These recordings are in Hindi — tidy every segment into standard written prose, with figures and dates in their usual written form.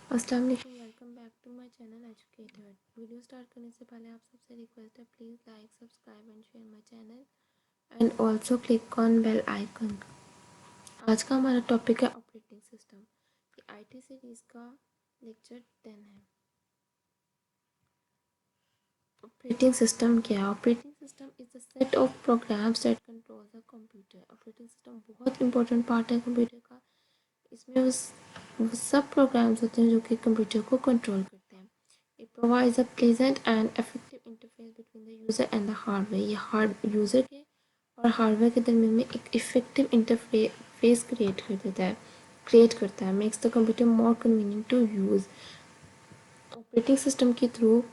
अस्सलाम वालेकुम, welcome back to my channel एजुकेथट। वीडियो स्टार्ट करने से पहले आप सबसे रिक्वेस्ट है, please like, subscribe and share my channel and also click on bell icon. आज का हमारा टॉपिक है ऑपरेटिंग सिस्टम। ये आईटी सीरीज़ का लेक्चर 10 है। ऑपरेटिंग सिस्टम क्या है? Operating system is a set of programs that controls a computer. Operating system बहुत इंपॉर्टेंट पार्ट है कंप्यूटर का। इसमें वो सब प्रोग्राम्स होते हैं जो कि कंप्यूटर को कंट्रोल करते हैं। It provides a pleasant and effective interface between the user and the hardware. ये हार्ड यूज़र के और हार्डवेयर के दरमियान में एक इफेक्टिव इंटरफेस क्रिएट करता है makes the computer more convenient to use. Operating system के थ्रू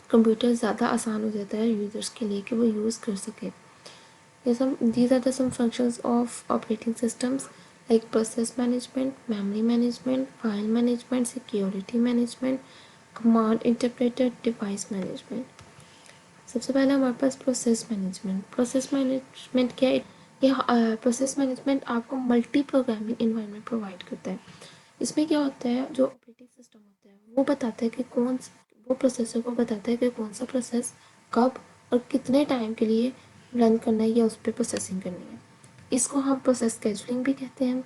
कंप्यूटर ज़्यादा आसान हो जाता है यूज़र्स के लिए कि वो यूज़ कर सके। These are the some functions of operating systems like process management, memory management, file management, security management, command interpreter, device management. सबसे पहले हमारे पास प्रोसेस मैनेजमेंट क्या है? ये प्रोसेस मैनेजमेंट आपको मल्टी प्रोग्रामिंग इन्वायरमेंट प्रोवाइड करता है। इसमें क्या होता है, जो ऑपरेटिंग सिस्टम होता है वो बताता है कि वो प्रोसेसर को बताता है कि कौन सा प्रोसेस कब और कितने टाइम के लिए रन करना है या उस पर प्रोसेसिंग करनी है। इसको हम प्रोसेस स्केजुलिंग भी कहते हैं।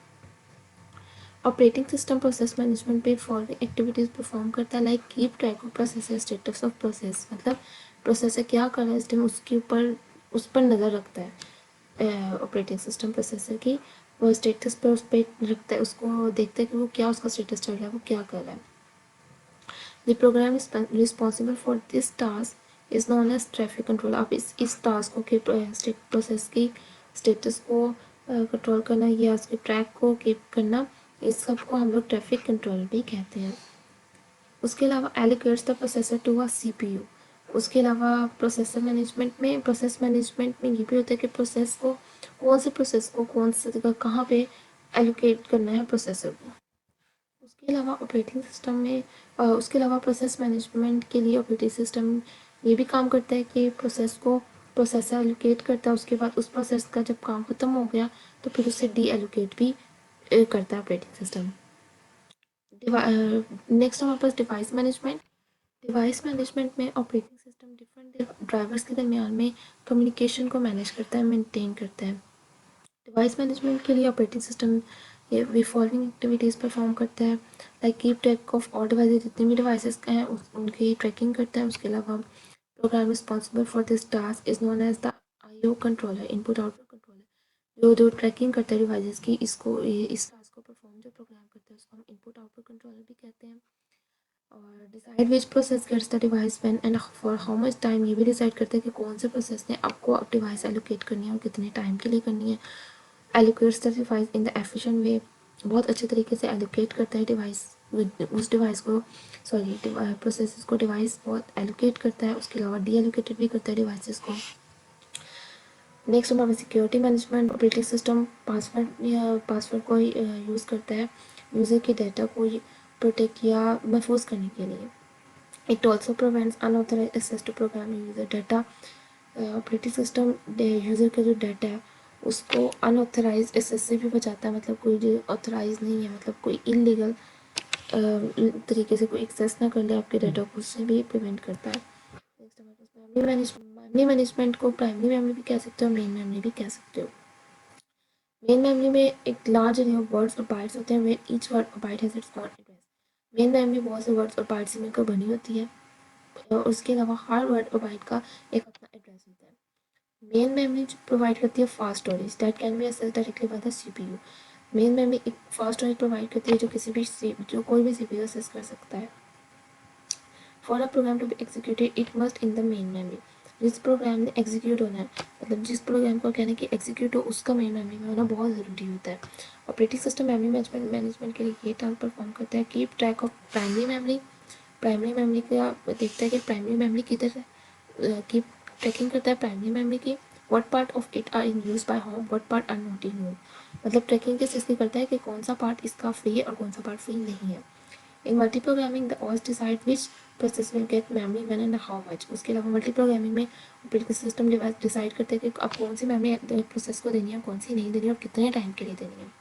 ऑपरेटिंग सिस्टम प्रोसेस मैनेजमेंट पे फॉलोइंग एक्टिविटीज़ परफॉर्म करता है, like keep track of processor status of process. मतलब प्रोसेसर क्या कर रहा है इस टाइम, उसके ऊपर उस पर नज़र रखता है ऑपरेटिंग सिस्टम प्रोसेसर की। वो स्टेटस पर उस पर रखता है, उसको देखता है कि वो क्या उसका स्टेटस चल रहा है, वो क्या कर रहा है। The program is responsible for this task is known as traffic control. आप इस टास्क को कीप प्रोसेस की स्टेटस को कंट्रोल करना या उसके ट्रैक को कीप करना, इस सब को हम लोग ट्रैफिक कंट्रोल भी कहते हैं। उसके अलावा allocates the processor to a CPU. उसके अलावा प्रोसेस मैनेजमेंट में ये भी होता है कि प्रोसेस को कौन से जगह कहाँ पे एलोकेट करना है प्रोसेसर को। उसके अलावा उसके अलावा प्रोसेस मैनेजमेंट के लिए ऑपरेटिंग सिस्टम ये भी काम करता है कि प्रोसेसर एलोकेट करता है। उसके बाद उस प्रोसेस का जब काम ख़त्म हो गया तो फिर उसे डी एलोकेट भी करता है ऑपरेटिंग सिस्टम। नेक्स्ट हमारे पास डिवाइस मैनेजमेंट में ऑपरेटिंग सिस्टम डिफरेंट ड्राइवर्स के दरमियान में कम्युनिकेशन को मैनेज करता है, मेंटेन करता है। डिवाइस मैनेजमेंट के लिए ऑपरेटिंग सिस्टम ये फॉलोइंग एक्टिविटीज़ परफॉर्म करता है, like keep track of all devices. जितने भी डिवाइसेस हैं उनकी ट्रैकिंग करता है। उसके अलावा program responsible for this task is known as the IO controller, input output controller. जो ट्रैकिंग करता है डिवाइसेस की, इस टास्क को परफॉर्म जो प्रोग्राम करता है उसको हम इनपुट आउटपुट कंट्रोलर भी कहते हैं। और decide which process gets the device when and for how much time, ये भी डिसाइड करते हैं कि कौन से प्रोसेस ने आपको डिवाइस एलोकेट करनी है और कितने टाइम के लिए करनी है। Allocates the device in the efficient way, बहुत अच्छे तरीके से एलोकेट करता है उस डिवाइस को प्रोसेस को डिवाइस बहुत एलोकेट करता है। उसके अलावा डी एलोकेटेड भी करता है डिवाइसेस को। नेक्स्ट हमारा security management. Operating system password को यूज़ करता है यूज़र के डाटा को प्रोटेक्ट या महफूज करने के लिए। It also prevents unauthorize access to program user data. Operating system user का जो डाटा है उसको अनऑथराइज एक्सेस से भी बचाता है। मतलब कोई जो ऑथराइज नहीं है, मतलब कोई इलीगल तरीके से कोई एक्सेस ना कर ले आपके डाटा को, उससे भी प्रिवेंट करता है। नेक्स्ट हमारे पास मेमोरी मैनेजमेंट को प्राइमरी मेमोरी भी कह सकते हो, मेन मेमोरी भी कह सकते हो। मेन मेमोरी में एक लार्ज एरे ऑफ वर्ड्स और बाइट्स होते हैं, वेयर ईच वर्ड और byte has its own address. Main memory बहुत से वर्ड्स और बाइट्स से मिलकर बनी होती है और उसके अलावा हर वर्ड और बाइट का एक अपना एड्रेस होता है। मेन मेमोरी प्रोवाइड करती है fast storage that can be accessed directly by the CPU. Main memory एक फास्ट स्टोरेज प्रोवाइड करती है जो कोई भी सीपीयू एक्सेस कर सकता है। For a program to be executed it must in the main memory. जिस प्रोग्राम ने एग्जीक्यूट होना है, मतलब जिस प्रोग्राम को कहना है कि एग्जीक्यूट हो, उसका मेन मेमोरी में होना बहुत ज़रूरी होता है। ऑपरेटिंग सिस्टम मेमोरी मैनेजमेंट के लिए ये टास्क परफॉर्म करता है, keep track of primary memory. Primary memory का देखता है कि प्राइमरी मेमोरी किधर है, कीप ट्रैकिंग करता है प्राइमरी मेमोरी की। What part of it are in use by home, what part are not in use. मतलब ट्रैकिंग किस चीज़ की करता है कि कौन सा पार्ट इसका फ्री है और कौन सा पार्ट फ्री नहीं है। In multi programming the OS decide which process will get memory when and how much. उसके अलावा मल्टी प्रोग्रामिंग में ऑपरेटिंग सिस्टम डिवाइस डिसाइड करते हैं कि आप कौन सी मेमोरी प्रोसेस को देनी है, कौन सी नहीं देनी है और कितने टाइम के लिए देनी है।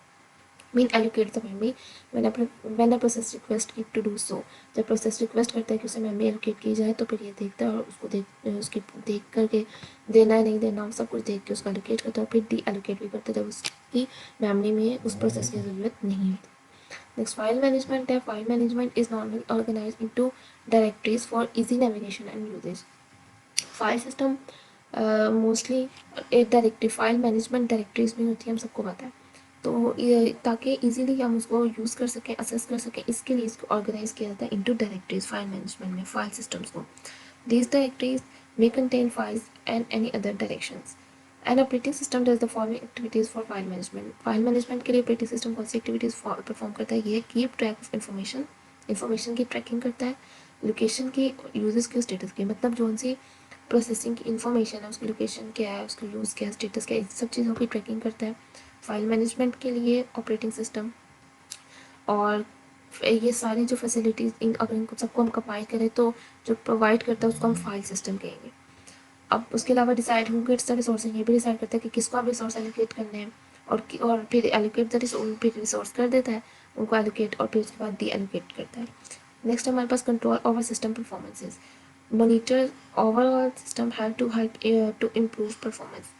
Mean allocate the memory when a process request it to do so. जब प्रोसेस रिक्वेस्ट करता है कि उसे मेमोरी एलोकेट की जाए तो फिर ये देखता है और उसको उसकी देख करके देना है नहीं देना सब कुछ देख के उसको एलोकेट करता है और फिर डी एलोकेट भी करता है जब उसकी मेमोरी में उस प्रोसेस की ज़रूरत नहीं होती। नेक्स्ट फाइल मैनेजमेंट है। File management is normally organize into directories for easy navigation and usages. File system mostly एक डायरेक्टरी फाइल मैनेजमेंट डायरेक्टरीज में होती है, हम सबको पता है। तो ये ताकि इजीली हम उसको यूज़ कर सकें, असेस कर सकें, इसके लिए इसको ऑर्गेनाइज किया जाता है इनटू डायरेक्टरीज फाइल मैनेजमेंट में, फाइल सिस्टम्स को। These directories may contain files and any other directions. An operating system does the following activities for file management. File management के लिए ऑपरेटिंग सिस्टम कौन सी एक्टिविटीज़ परफॉर्म करता है? ये कीप ट्रैक ऑफ इन्फॉर्मेशन की ट्रैकिंग करता है, लोकेशन की, यूजर्स के स्टेटस की, मतलब जो सी प्रोसेसिंग की इन्फॉर्मेशन है उसकी लोकेशन क्या है, उसका यूज़ क्या है, स्टेटस क्या है, इन सब चीज़ों की ट्रैकिंग करता है फाइल मैनेजमेंट के लिए ऑपरेटिंग सिस्टम। और ये सारी जो फैसिलिटीज़ अगर इनको सबको हम कंबाइन करें तो जो प्रोवाइड करता है उसको हम फाइल सिस्टम कहेंगे। अब उसके अलावा decide who gets the resource, ये भी डिसाइड करता है कि किसको आप रिसोर्स एलोकेट करने हैं और फिर एलोकेट द रिसोर्स, फिर रिसोर्स कर देता है उनको एलोकेट और फिर उसके बाद डी एलोकेट करता है। नेक्स्ट हमारे पास control over system performances. Monitor overall system help to improve performance.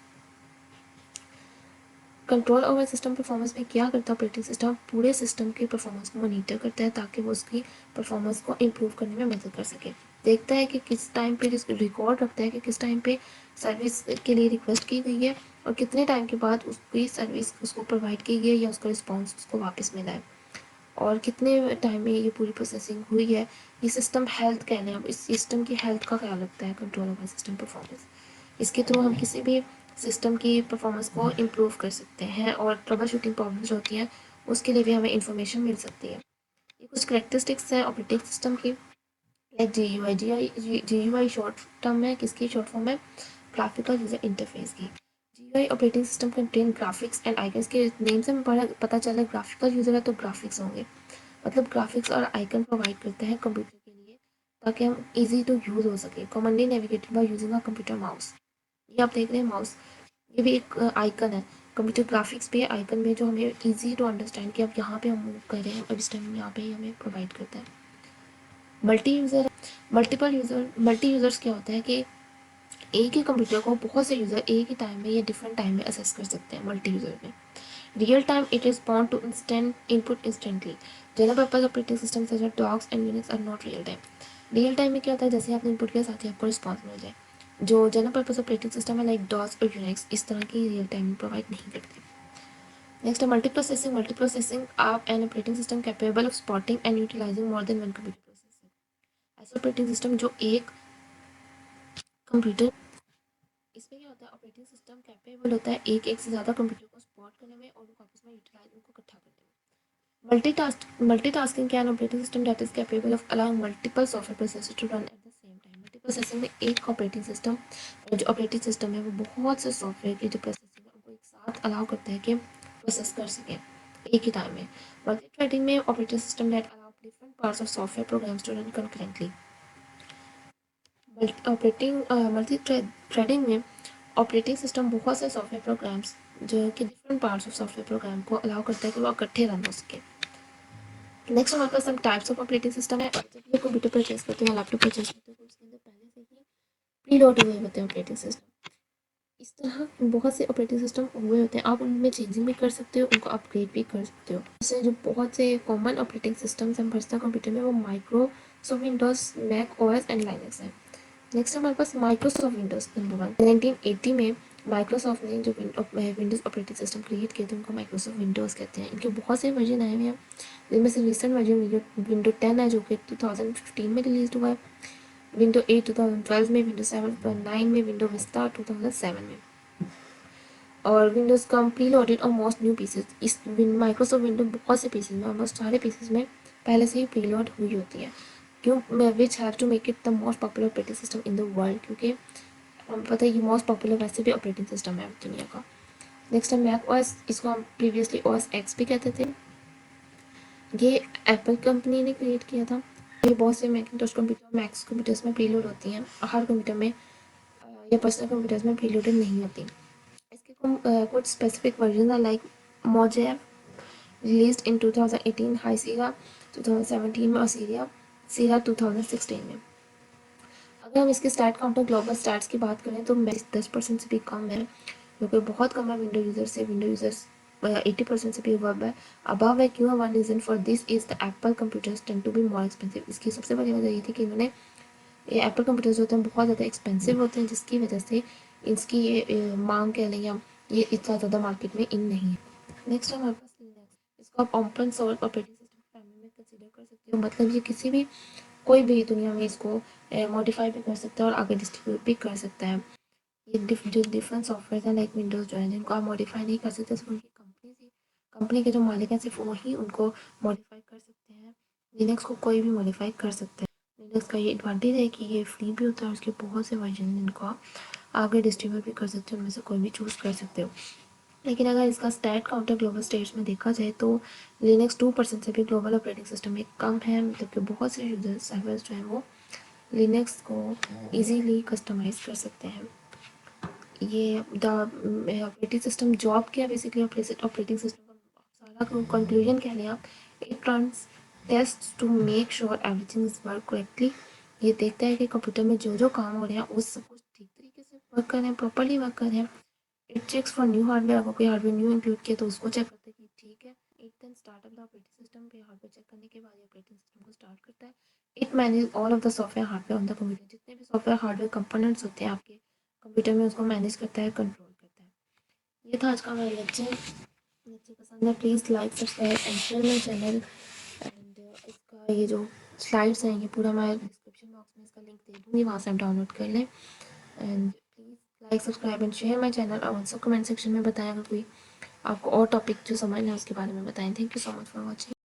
Control over system performance में क्या करता है ऑपरेटिंग सिस्टम? पूरे सिस्टम की परफॉर्मेंस को मॉनिटर करता है ताकि वो उसकी परफॉर्मेंस को इम्प्रूव करने में मदद कर सके। देखता है कि किस टाइम पे, रिकॉर्ड रखता है कि किस टाइम पे सर्विस के लिए रिक्वेस्ट की गई है और कितने टाइम के बाद उसकी सर्विस उसको प्रोवाइड की गई है या उसका रिस्पॉन्स उसको वापस मिला है और कितने टाइम में ये पूरी प्रोसेसिंग हुई है। ये सिस्टम हेल्थ कहने हैं, अब इस सिस्टम की हेल्थ का ख्याल रखता है कंट्रोल ओवर सिस्टम परफॉर्मेंस। इसके थ्रू हम किसी भी सिस्टम की परफॉर्मेंस को इम्प्रूव कर सकते हैं और ट्रबल शूटिंग प्रॉब्लम्स होती हैं उसके लिए भी हमें इंफॉर्मेशन मिल सकती है। ये कुछ करेक्टरिस्टिक्स हैं ऑपरेटिंग सिस्टम की। Like G U I short term है, किसकी शॉर्ट फॉर्म है? ग्राफिकल यूजर इंटरफेस की। G operating system contain graphics and icons के नेम से पता चला ग्राफिकल यूजर है तो ग्राफिक्स होंगे, मतलब ग्राफिक्स और आइकन प्रोवाइड करते हैं कंप्यूटर के लिए ताकि हम इजी टू यूज़ हो सके। Commonly navigated by using a computer mouse. ये आप देख रहे हैं माउस, ये भी एक आइकन है, कंप्यूटर ग्राफिक्स भी है आइकन में जो हमें इजी टू अंडरस्टैंड कि अब यहाँ पे हम मूव कर रहे हैं और इस टाइम यहाँ पे ही हमें प्रोवाइड करता है। मल्टी यूज़र्स क्या होता है कि एक ही कंप्यूटर को बहुत से यूज़र एक ही टाइम में या डिफरेंट टाइम में असेस कर सकते हैं मल्टी यूज़र में। Real time it respond to instant input instantly. General purpose operating system such as DOS and Unix are not real time. Real time में क्या होता है, जैसे आपने इनपुट किया साथ ही आपको रिस्पॉन्स मिल जाए। जो जनरल पर्पज ऑपरेटिंग सिस्टम है लाइक डॉस और यूनिक्स इस तरह की रियल टाइम प्रोवाइड नहीं करते। नेक्स्ट है मल्टीप्रोसेसिंग। मल्टीप्रोसेसिंग आप an operating system capable of spotting and utilizing more than one computer processor. ऐसा ऑपरेटिंग सिस्टम जो एक कंप्यूटर, इसमें क्या होता है ऑपरेटिंग सिस्टम कैपेबल होता है एक एक से ज़्यादा कंप्यूटर को स्पॉट करने में और उनको आपस में यूटिलाइज उनको इकट्ठा करने में। Multitasking can operating system that is capable of allowing multiple software processor to run at the same time. Multiprocessing में एक ऑपरेटिंग सिस्टम, जो ऑपरेटिंग सिस्टम है वो बहुत से सॉफ्टवेयर की जो प्रोसेसिंग है उनको एक साथ अलाउ करता है कि प्रोसेस कर सकें एक ही टाइम में। मल्टीथ्रेडिंग में operating system that allow different parts of software programs to run concurrently. Multi threading में ऑपरेटिंग सिस्टम बहुत से सॉफ्टवेयर प्रोग्राम्स जो कि different parts of software program को अलाउ करता है कि वो इकट्ठे रन हो सके। नेक्स्ट हमारे पास सब टाइप्स ऑफ ऑपरेटिंग सिस्टम है। जब ये कंप्यूटर परचेज करते हैं, लैपटॉप परचेज करते हैं तो उसके अंदर पहले से ही प्री लोड हुए होते हैं ऑपरेटिंग सिस्टम। इस तरह बहुत से ऑपरेटिंग सिस्टम हुए होते हैं, आप उनमें चेंजिंग भी कर सकते हो, उनको अपग्रेड भी कर सकते हो। जैसे जो बहुत से कॉमन ऑपरेटिंग सिस्टम्स हम पर्सनल कंप्यूटर में वो Microsoft Windows, Mac OS and Linux है। नेक्स्ट हमारे पास माइक्रोसॉफ्ट विंडोज नंबर 1। 1980 में माइक्रोसॉफ्ट ने जो विंडोज़ ऑपरेटिंग सिस्टम क्रिएट किए थे उनको माइक्रोसॉफ्ट विंडोज़ कहते हैं। इनके बहुत से वर्जन आए हुए हैं, जिनमें से रिसेंट वर्जन विंडो 10 है जो कि 2015 में रिलीज हुआ है, विंडो 8 2012 में, विंडो 7 2009 में, विंडो विस्टा 2007 में। और विंडोज़ कम प्री लोडेड और मोस्ट न्यू पीसेज। इस माइक्रोसॉफ्ट विंडो बहुत से पीसेज में, ऑलमोस्ट सारे पीसेज में पहले से ही प्री लोड हुई होती है, क्यों which have to make it the most popular operating system in the world, क्योंकि हमें पता है ये मोस्ट पॉपुलर वैसे भी ऑपरेटिंग सिस्टम है दुनिया का। नेक्स्ट है मैक ओएस, इसको हम प्रीवियसली ओएस एक्स भी कहते थे। ये एप्पल कंपनी ने क्रिएट किया था। ये बहुत से मैकिंटॉश कंप्यूटर, मैक्स कंप्यूटर्स में प्रीलोड होती हैं, हर कंप्यूटर में या पर्सनल कंप्यूटर्स में प्रीलोडेड नहीं होती। इसके कुछ स्पेसिफिक वर्जन है लाइक मोजेव, रिलीज्ड इन 2018 हाई सीरा 2017 में और सीरा 2016 में। अगर हम इसके स्टार्ट काउंटर ग्लोबल स्टार्ट्स की बात करें तो 10% से भी कम है, जो कि बहुत कम है विंडो यूज़र से। विंडो यूज़र्स 80% से भी अबव है। क्यों? One reason for this is the Apple computers tend to be more expensive. इसकी सबसे बड़ी वजह ये थी कि इन्होंने ये एप्पल कंप्यूटर्स होते हैं बहुत ज़्यादा एक्सपेंसिव होते हैं, जिसकी वजह से इसकी ये मांग कह लें या ये इतना ज़्यादा मार्केट में इन नहीं है। नेक्स्ट हमारे पास लिनक्स। इसको आप open source operating system family में कंसीडर कर सकते हो। मतलब ये किसी भी कोई भी दुनिया में इसको मॉडिफाई भी कर सकता है और आगे डिस्ट्रीब्यूट भी कर सकता है। ये जो डिफरेंट सॉफ्टवेयर हैं लाइक विंडोज़ जो है जिनको आप मॉडिफाई नहीं कर सकते, सिर्फ उनकी कंपनी के जो मालिक हैं सिर्फ वही उनको मॉडिफाई कर सकते हैं। लिनक्स को कोई भी मॉडिफाई कर सकता है। लिनक्स का ये एडवांटेज है कि ये फ्री भी होता है और उसके बहुत से वर्जन हैं जिनको आप आगे डिस्ट्रीब्यूट भी कर सकते हो, उनमें से कोई भी चूज़ कर सकते हो। लेकिन अगर इसका स्टैट काउंटर ग्लोबल स्टेट्स में देखा जाए तो लिनक्स 2% से भी ग्लोबल ऑपरेटिंग सिस्टम में कम है। मतलब कि बहुत से यूजर सर्वर्स जो हैं वो लिनक्स को इजीली कस्टमाइज कर सकते हैं। ये द ऑपरेटिंग सिस्टम जॉब क्या बेसिकली ऑपरेटिंग सिस्टम का सारा कंक्लूजन कह लें आप। It runs test to make sure everything is work correctly. ये देखता है कि कंप्यूटर में जो जो काम हो रहे हैं वो सब कुछ ठीक तरीके से वर्क कर रहे हैं, प्रॉपरली वर्क कर रहे हैं। It checks for new hardware. अगर कोई हार्डवेयर न्यू इंक्लूड किया तो उसको चेक करता है कि ठीक है। It then start up the operating system पे हार्डवेयर चेक करने के बाद ऑपरेटिंग सिस्टम को स्टार्ट करता है। It manage all of the software hardware on the computer. जितने भी सॉफ्टवेयर हार्डवेयर कंपोनेंट्स होते हैं आपके कंप्यूटर में उसको मैनेज करता है, कंट्रोल करता है। ये था आज का हमारा लेक्चर। लेक्चर पसंद है please like subscribe and share my channel. And इसका ये जो स्लाइड्स हैं ये पूरा मैं डिस्क्रिप्शन बॉक्स में इसका लिंक दे दूँगी, वहाँ से आप डाउनलोड कर लें। And please like subscribe and share my channel. और ऑल्सो कमेंट सेक्शन में बताएं अगर कोई आपको और टॉपिक जो समझना है उसके बारे में बताएं। Thank you so much for watching.